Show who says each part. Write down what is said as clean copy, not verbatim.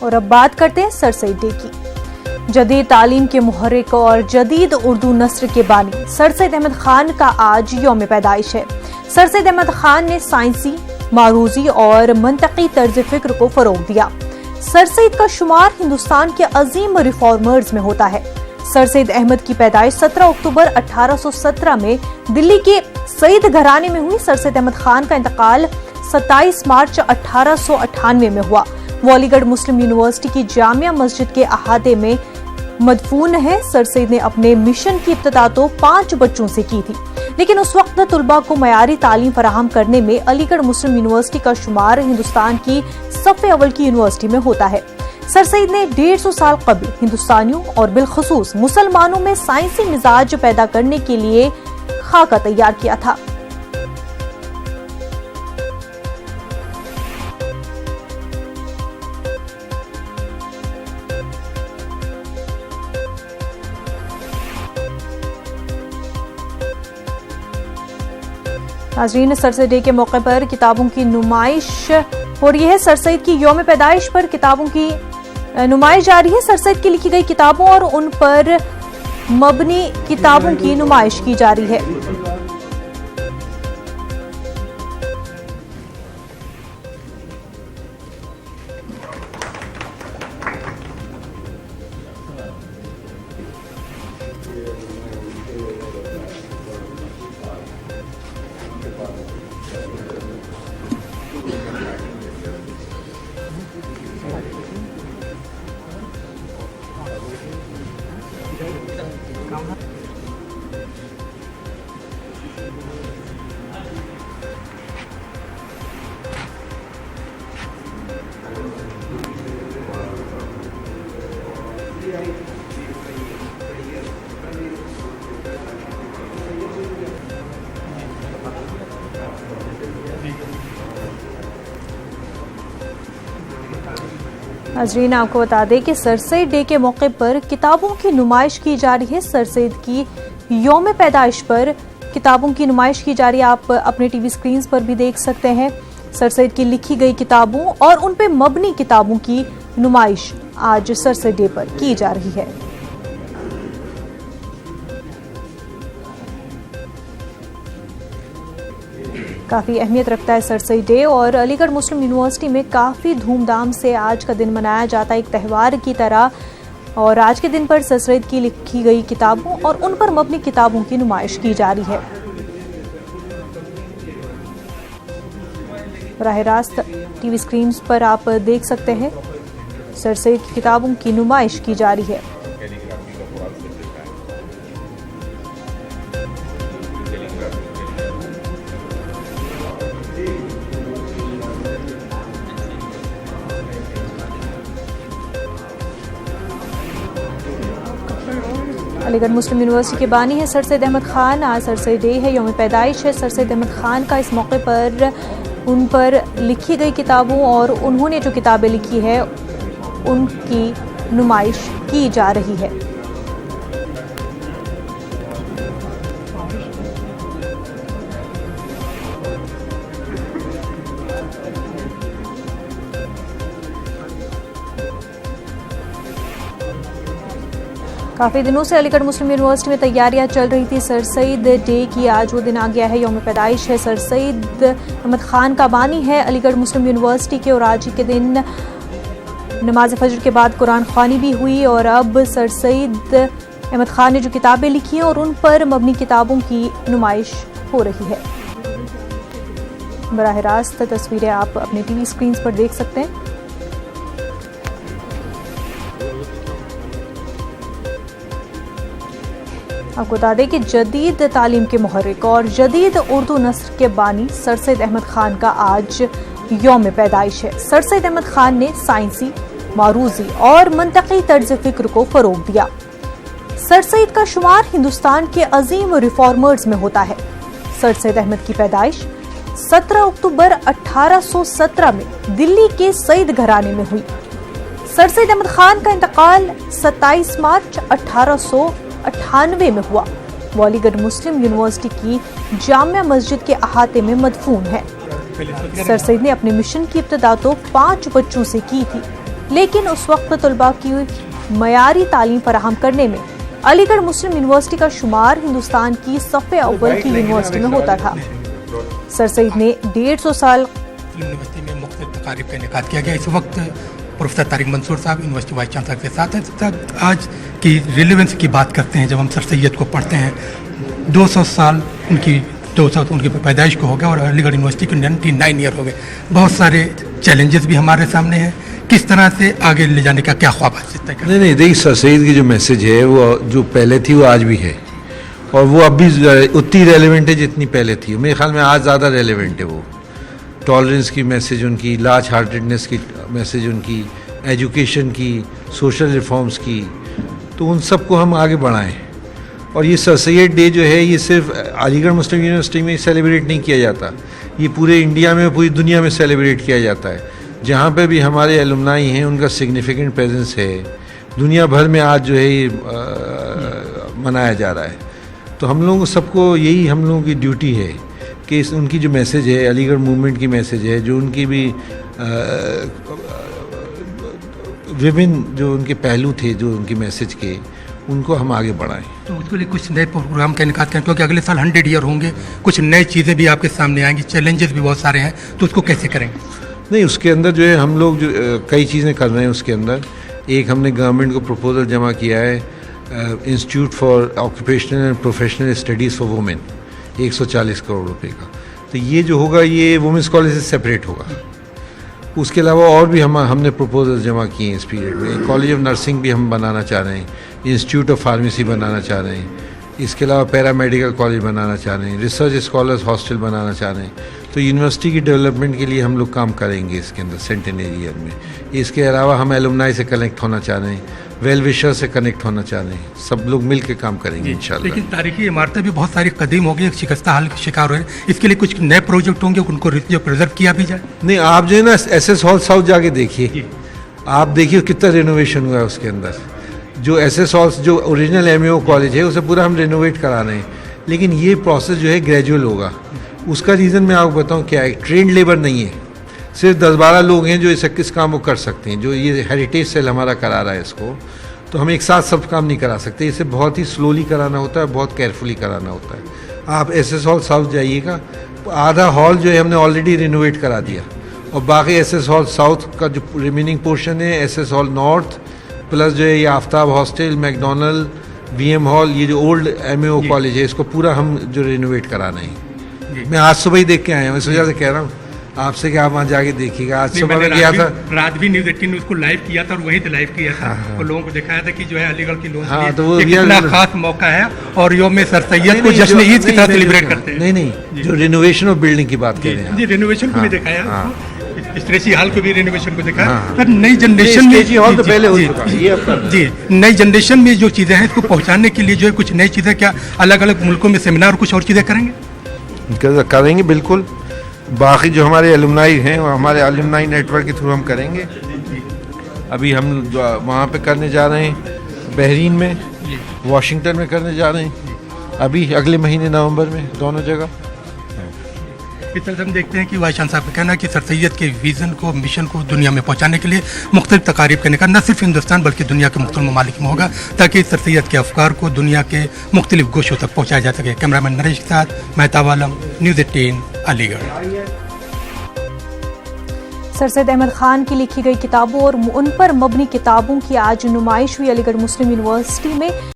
Speaker 1: और अब बात करते हैं सर सईद डे की। जदीद तालीम के मुहर्रिक और जदीद उर्दू नस्र के बानी सर सईद अहमद खान का आज यौम पैदाइश है। सर सईद अहमद खान ने साइंसी, मारूजी और मंतकी तर्ज फिक्र को फरोग दिया। सर सईद का शुमार हिंदुस्तान के अजीम रिफॉर्मर्स में होता है। सर सईद अहमद की पैदाइश 17 अक्टूबर 1817 में दिल्ली के सईद घराने में हुई। सर सईद अहमद खान का इंतकाल 27 मार्च 1898 में हुआ। वो अलीगढ़ मुस्लिम यूनिवर्सिटी की जामिया मस्जिद के अहाते में मदफून है। सर सईद ने अपने मिशन की इब्तिदा तो 5 बच्चों से की थी, लेकिन उस वक्त तुलबा को मयारी तालीम फराहम करने में अलीगढ़ मुस्लिम यूनिवर्सिटी का शुमार हिंदुस्तान की सफ़े अव्वल की यूनिवर्सिटी में होता है। सर सईद ने 150 साल कबल हिंदुस्तानियों और बिलखुसूस मुसलमानों में साइंसी मिजाज पैदा करने के लिए खाका तैयार किया था। नाज़रीन, सर सईद डे के मौके पर किताबों की नुमाइश हो रही है। सर सईद की यौम पैदाइश पर किताबों की नुमाइश जारी है। सर सईद की लिखी गई किताबों और उन पर मबनी किताबों की नुमाइश की जा रही है। नाज़रीन, आपको बता दें कि सर सईद डे के मौके पर किताबों की नुमाइश की जा रही है। सर सईद की यौम पैदाइश पर किताबों की नुमाइश की जा रही है। आप अपने टीवी स्क्रीन पर भी देख सकते हैं। सर सईद की लिखी गई किताबों और उन पे मबनी किताबों की नुमाइश आज सर सईद डे पर की जा रही है। काफ़ी अहमियत रखता है सर सईद डे और अलीगढ़ मुस्लिम यूनिवर्सिटी में काफ़ी धूमधाम से आज का दिन मनाया जाता है, एक त्यौहार की तरह। और आज के दिन पर सर सईद की लिखी गई किताबों और उन पर मबनी किताबों की नुमाइश की जा रही है। बराह रास्त टीवी स्क्रीन पर आप देख सकते हैं, सर सईद की किताबों की नुमाइश की जा रही है। अलीगढ़ मुस्लिम यूनिवर्सिटी के बानी है सर सईद अहमद खान। आज सर सईद डे है, यौम पैदाइश है सर सईद अहमद खान का। इस मौके पर उन पर लिखी गई किताबों और उन्होंने जो किताबें लिखी है उनकी नुमाइश की जा रही है। काफ़ी दिनों से अलीगढ़ मुस्लिम यूनिवर्सिटी में तैयारियां चल रही थी सर सईद डे की। आज वो दिन आ गया है, यौम पैदाइश है। सर सईद अहमद खान का बानी है अलीगढ़ मुस्लिम यूनिवर्सिटी के और आज के दिन नमाज फजर के बाद कुरान ख्वानी भी हुई। और अब सर सईद अहमद खान ने जो किताबें लिखी हैं और उन पर मबनी किताबों की नुमाइश हो रही है। बराह रास्त तस्वीरें आप अपने टीवी स्क्रीन पर देख सकते हैं। आपको बता दें कि जदीद तालीम के मुहर्रिक और जदीद उर्दू नस्र के बानी सर सईद अहमद खान का आज यौम पैदाइश है। सर सईद अहमद खान ने साइंसी, मारूजी और मंतकी तर्ज फिक्र को फरोग दिया। सर सईद का शुमार हिंदुस्तान के अजीम रिफॉर्मर्स में होता है। सर सईद अहमद की पैदाइश 17 अक्टूबर 1817 में दिल्ली के सईद घराने में हुई। सर सईद अहमद खान का इंतकाल 27 मार्च 1898 में हुआ। वो अलीगढ़ मुस्लिम यूनिवर्सिटी की जामिया मस्जिद के अहाते में मदफून है। सर सईद ने अपने मिशन की इब्तिदा तो 5 बच्चों से की थी, लेकिन उस वक्त तलबा की मयारी तालीम फराहम करने में अलीगढ़ मुस्लिम यूनिवर्सिटी का शुमार हिंदुस्तान की सफ़े अव्वल की यूनिवर्सिटी में होता था। सर सईद ने 150 साल
Speaker 2: यूनिवर्सिटी में मुख्तलिफ तकारीब का इनेकाद किया गया। इस वक्त प्रोफेसर तारिक मंसूर साहब यूनिवर्सिटी वाइस चांसलर के साथ हैं। आज की रिलेवेंस की बात करते हैं, जब हम सर सैयद को पढ़ते हैं 200 साल उनकी पैदाइश को हो गया और अलीगढ़ यूनिवर्सिटी को 99 ईयर हो गए। बहुत सारे चैलेंजेस भी हमारे सामने हैं, किस तरह से आगे ले जाने का क्या ख्वाब है?
Speaker 3: नहीं, देखिए सर सैयद की जो मैसेज है वो जो पहले थी वो आज भी है और वो अब भी उतनी रेलेवेंट है जितनी पहले थी। मेरे ख्याल में आज ज़्यादा रेलेवेंट है। वो टॉलरेंस की मैसेज उनकी, लार्ज हार्टेडनेस की मैसेज उनकी, एजुकेशन की, सोशल रिफॉर्म्स की, तो उन सबको हम आगे बढ़ाएं। और ये सर सैयद डे जो है ये सिर्फ अलीगढ़ मुस्लिम यूनिवर्सिटी में सेलिब्रेट नहीं किया जाता, ये पूरे इंडिया में, पूरी दुनिया में सेलिब्रेट किया जाता है। जहाँ पे भी हमारे एलुमनाई हैं उनका सिग्निफिकेंट प्रेजेंस है, दुनिया भर में आज जो है ये मनाया जा रहा है। तो हम लोगों सबको यही हम लोगों की ड्यूटी है कि उनकी जो मैसेज है, अलीगढ़ मूवमेंट की मैसेज है, जो उनकी भी विभिन्न जो उनके पहलू थे जो उनकी मैसेज के, उनको हम आगे बढ़ाएं।
Speaker 2: तो उसके लिए कुछ नए प्रोग्राम का इनेकाद करें, क्योंकि अगले साल 100 ईयर होंगे, कुछ नई चीज़ें भी आपके सामने आएंगी, चैलेंजेस भी बहुत सारे हैं, तो उसको कैसे करेंगे?
Speaker 3: नहीं, उसके अंदर जो है हम लोग जो कई चीज़ें कर रहे हैं। उसके अंदर एक हमने गवर्नमेंट को प्रपोजल जमा किया है, institute for occupational and professional studies for women, 140 crore रुपए का। तो ये जो होगा ये वुमेंस कॉलेज से सेपरेट होगा। उसके अलावा और भी हमने प्रपोजल जमा किए हैं इस पीरियड में। कॉलेज ऑफ नर्सिंग भी हम बनाना चाह रहे हैं, इंस्टीट्यूट ऑफ फार्मेसी बनाना चाह रहे हैं, इसके अलावा पैरामेडिकल कॉलेज बनाना चाह रहे हैं, रिसर्च स्कॉलर्स हॉस्टल बनाना चाह रहे हैं। तो यूनिवर्सिटी की डेवलपमेंट के लिए हम लोग काम करेंगे इसके अंदर सेंटेनरी ईयर में। इसके अलावा हम एलुमनाई से कनेक्ट होना चाह रहे हैं, वेल विशर से कनेक्ट होना चाह रहे हैं, सब लोग मिल के काम करेंगे इंशाल्लाह।
Speaker 2: लेकिन तारीखी इमारतें भी बहुत सारी कदीम हो गई, शिकस्ता हाल के शिकार हुए, इसके लिए कुछ नए प्रोजेक्ट होंगे, उनको प्रिजर्व किया भी जाए।
Speaker 3: नहीं, आप जो है ना SS हॉल साउथ जाके देखिए, आप देखिए कितना रिनोवेशन हुआ है उसके अंदर। जो SS हॉल जो ओरिजिनल MAO कॉलेज है उसे पूरा हम रिनोवेट करा रहे हैं, लेकिन ये प्रोसेस जो है ग्रेजुअल होगा। उसका रीज़न मैं आपको बताऊं क्या है, ट्रेंड लेबर नहीं है, सिर्फ 10-12 लोग हैं जो इस काम को कर सकते हैं। जो ये हेरिटेज सेल हमारा करा रहा है इसको, तो हम एक साथ सब काम नहीं करा सकते, इसे बहुत ही स्लोली कराना होता है, बहुत केयरफुली कराना होता है। आप SS हॉल साउथ जाइएगा, आधा हॉल जो है हमने ऑलरेडी रिनोवेट करा दिया और बाकी SS हॉल साउथ का जो रिमेनिंग पोर्शन है, SS हॉल नॉर्थ प्लस जो है ये Aftab hostel, McDonald, VM hall, ये जो ओल्ड MAO कॉलेज है, इसको पूरा हम जो रिनोवेट कराना है। मैं आज सुबह ही देख के आया हूँ, इस वजह से कह रहा हूँ आपसे कि आप वहाँ जाके देखिएगा। आज सुबह में गया था, रात भी
Speaker 2: न्यूज़ 18 ने उसको लाइव किया था और वहीं से लाइव किया था। हाँ। और लोगों को दिखाया था कि जो है अलीगढ़ की लोगों
Speaker 3: हाँ, तो वो
Speaker 2: कितना खास मौका है और यौम सर सैयद को जश्न ईद की तरह सेलिब्रेट करते हैं।
Speaker 3: नहीं, जो रिनोवेशन ऑफ बिल्डिंग की बात कर रहे हैं,
Speaker 2: रिनोवेशन को भी दिखाया, स्ट्रेची हॉल को भी रिनोवेशन को दिखाया। नई जनरेशन में
Speaker 3: हॉल तो पहले हो चुका है
Speaker 2: जी, नई जनरेशन में जो चीज़ें हैं इसको पहुँचाने के लिए जो है कुछ नई चीज़ें, क्या अलग अलग मुल्कों में सेमिनार कुछ और चीज़ें
Speaker 3: करेंगे बिल्कुल। बाकी जो हमारे एलुमनाई हैं वो हमारे एलुमनाई नेटवर्क के थ्रू हम करेंगे। अभी हम वहाँ पे करने जा रहे हैं, बहरीन में, वाशिंगटन में करने जा रहे हैं, अभी अगले महीने नवंबर में, दोनों जगह।
Speaker 2: इस तरह से हम देखते हैं कि वाइस चांसलर साहब का कहना है कि सर सैयद के विज़न को, मिशन को दुनिया में पहुंचाने के लिए मुख्तलिफ तकारीब करने का न सिर्फ हिंदुस्तान बल्कि दुनिया के मुख्तलिफ ममालिक में होगा, ताकि सर सैयद के अफकार को दुनिया के मुख्तलिफ गोशों तक पहुँचाया जा सके। कैमरामैन नरेश के साथ मेहताब आलम, न्यूज़ 18 अलीगढ़।
Speaker 1: सर सैयद अहमद खान की लिखी गई किताबों और उन पर मबनी किताबों की आज नुमाइश हुई अलीगढ़ मुस्लिम यूनिवर्सिटी में।